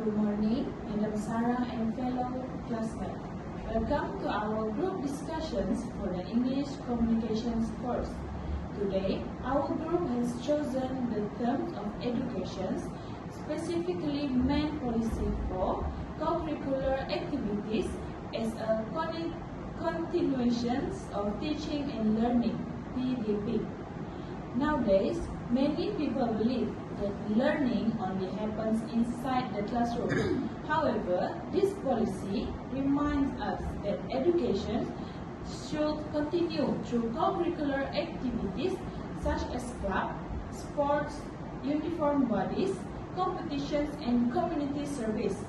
Good morning, Madam Sarah and fellow classmates. Welcome to our group discussions for the English Communications course. Today, our group has chosen the term of education, specifically MEN policy for co-curricular activities as a continuation of teaching and learning, PDP. Nowadays, many people believe that learning only happens inside the classroom. However, this policy reminds us that education should continue through co-curricular activities such as club, sports, uniform bodies, competitions, and community service.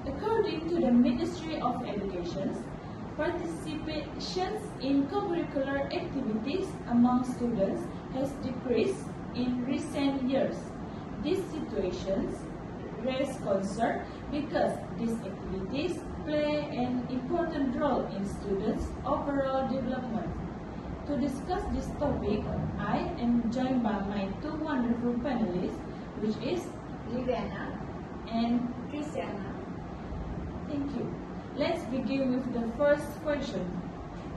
According to the Ministry of Education, participation in co-curricular activities among students has decreased in recent years. These situations raise concern because these activities play an important role in students' overall development. To discuss this topic, I am joined by my two wonderful panelists, which is Liviana and Christiana. Thank you. Let's begin with the first question.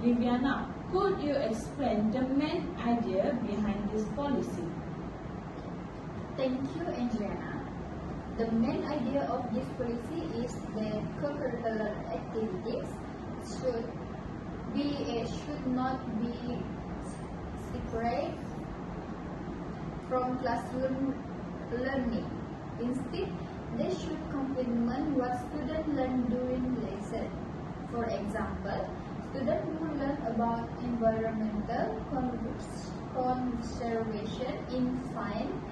Liviana, could you explain the main idea behind this policy? Thank you, Adriana. The main idea of this policy is that co-curricular activities should not be separate from classroom learning. Instead, they should complement what students learn during lesson. For example, students who learn about environmental conservation in science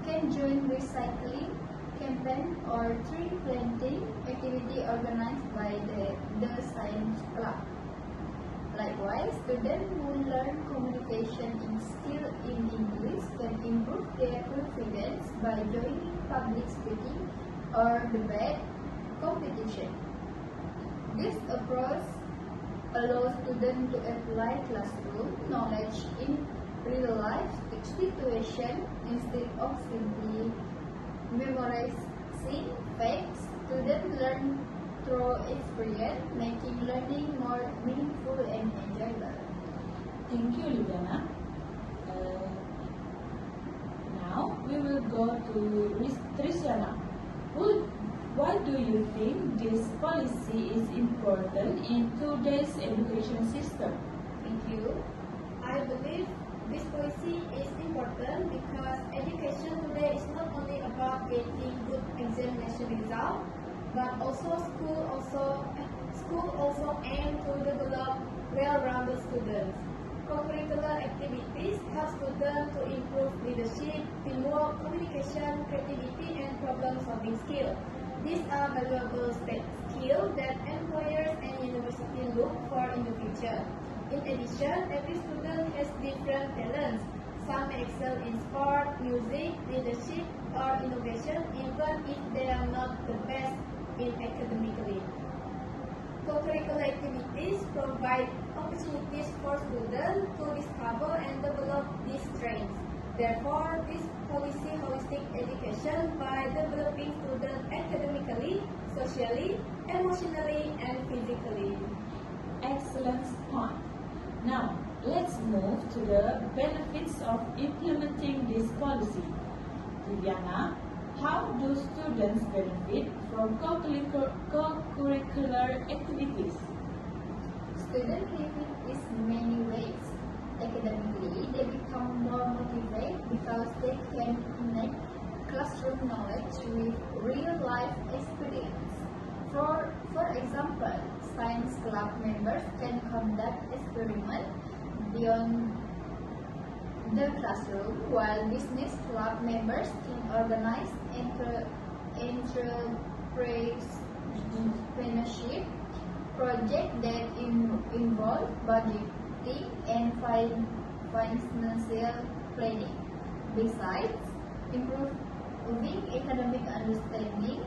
can join recycling campaign or tree planting activity organized by the science club. Likewise, students who learn communication skill in English can improve their confidence by joining public speaking or debate competition. This approach allows students to apply classroom knowledge in real-life situation instead of simply memorizing facts. Students learn through experience, making learning more meaningful and enjoyable. Thank you, Liviana. Now we will go to Trishana. Why do you think this policy is important in today's education system? Thank you. I believe this policy is important because education today is not only about getting good examination results, but also school also aim to develop well-rounded students. Co-curricular activities help students to improve leadership, teamwork, communication, creativity, and problem-solving skills. These are valuable skills that employers and universities look for in the future. In addition, every student has different talents. Some may excel in sport, music, leadership, or innovation, even if they are not the best in academically. Co-curricular activities provide opportunities for students to discover and develop these strengths. Therefore, this policy holistic education by developing students academically, socially, emotionally, and physically. Excellent point. Now, let's move to the benefits of implementing this policy. Viviana, how do students benefit from co-curricular activities? Students benefit in many ways. Academically, they become more motivated because they can connect classroom knowledge with real-life experience. For example, science club members can conduct experiments beyond the classroom, while business club members can organize entrepreneurship projects that involve budgeting and financial planning. Besides improving academic understanding,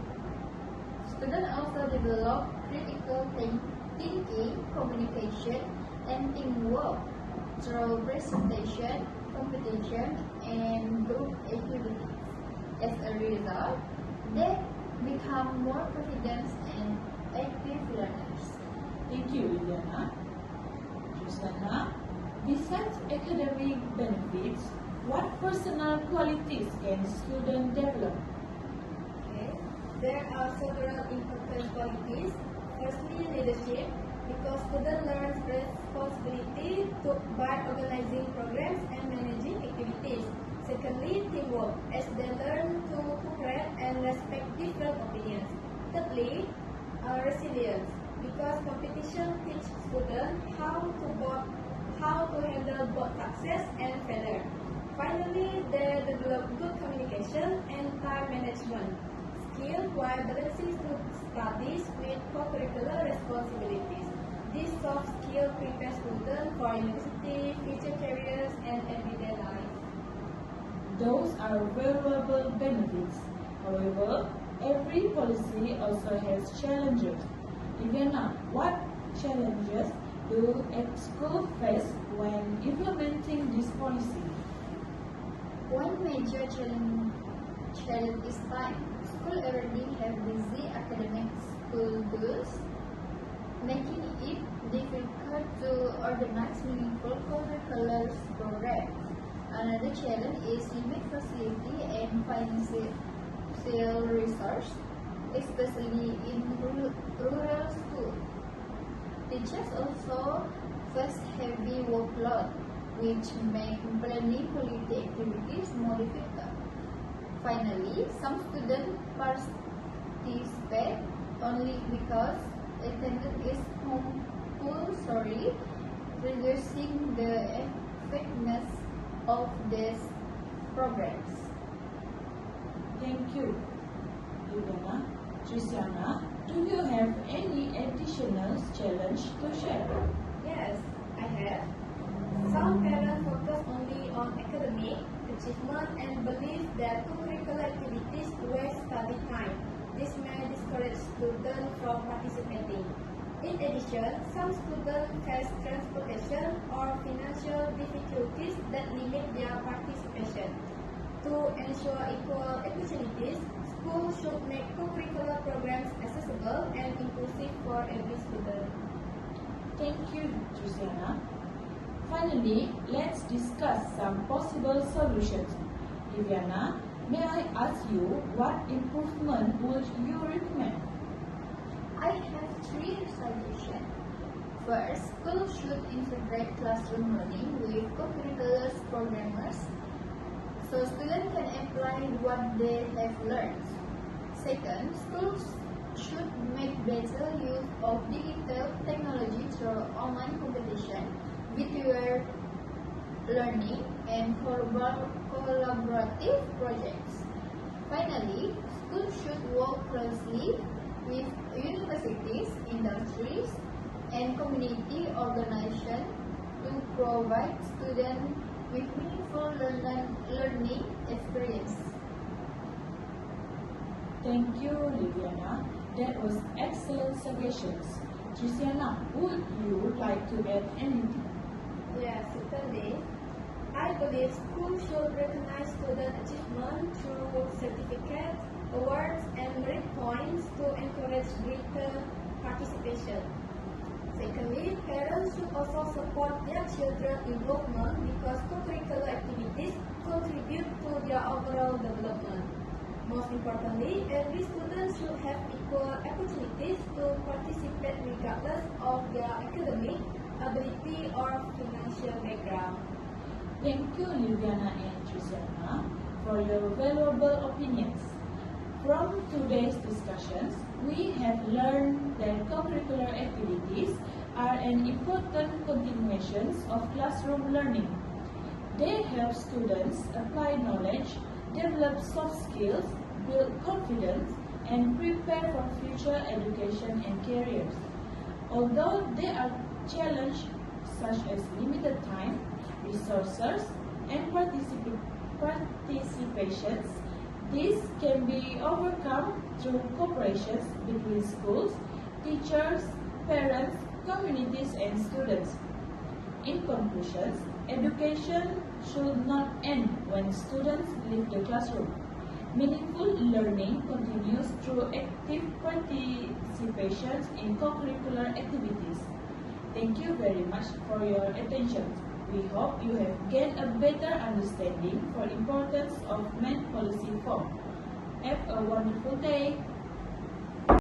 students also develop critical thinking, communication, and teamwork through presentation, competition, and group activities. As a result, they become more confident and active learners. Thank you, Liliana. Jusana, besides academic benefits, what personal qualities can students develop? Okay. There are several important qualities. Firstly, leadership, because student learns responsibility by organizing programs and managing activities. Secondly, teamwork, as they learn to cooperate and respect different opinions. Thirdly, resilience, because competition teaches students how to handle both success and failure. Finally, they develop good communication and time management skill while balancing studies with co-curricular responsibilities. This soft skill prepares students for university, future careers, and everyday life. Those are valuable benefits. However, every policy also has challenges. Liliana, what challenges do schools face when implementing this policy? One major challenge is time. School already have busy academic schedules, making it difficult to organize meaningful curricular programs. Another challenge is limited facility and financial resource, especially in rural schools. Teachers also face heavy workload, which make planning quality activities more difficult. Finally, some students participate only because attendance is compulsory, reducing the effectiveness of these programs. Thank you, Liliana. Trisiana, do you have any additional challenge to share? Yes, I have. Some parents focus only on academic achievement and believe that co-curricular activities waste study time. This may discourage students from participating. In addition, some students face transportation or financial difficulties that limit their participation. To ensure equal opportunities, schools should make co-curricular programs accessible and inclusive for every student. Thank you, Trisiana. Finally, let's discuss some possible solutions. Liliana, may I ask you what improvement would you recommend? I have three suggestions. First, schools should integrate classroom learning with co-curricular programs so students can apply what they have learned. Second, schools should make better use of digital technology through online competition, virtual learning, and collaborative projects. Finally, schools should work closely with universities, industries, and community organizations to provide students with meaningful learning experience. Thank you, Liliana. That was excellent suggestions. Trisiana, would you like to add anything? Yes, certainly. I believe schools should recognize student achievement through certificates, awards, and merit points to encourage greater participation. Secondly, parents should also support their children's involvement because co-curricular activities contribute to their overall development. Most importantly, every student should have equal opportunities to participate regardless of their academic ability or financial background. Thank you, Liliana and Trisiana, for your valuable opinions. From today's discussions, we have learned that co-curricular activities are an important continuation of classroom learning. They help students apply knowledge, develop soft skills, build confidence, and prepare for future education and careers. Although there are challenges such as limited time, resources, and participations, these can be overcome through cooperation between schools, teachers, parents, communities, and students. In conclusion, education should not end when students leave the classroom. Meaningful learning continues through active participation in co-curricular activities. Thank you very much for your attention. We hope you have gained a better understanding for the importance of math policy form. Have a wonderful day.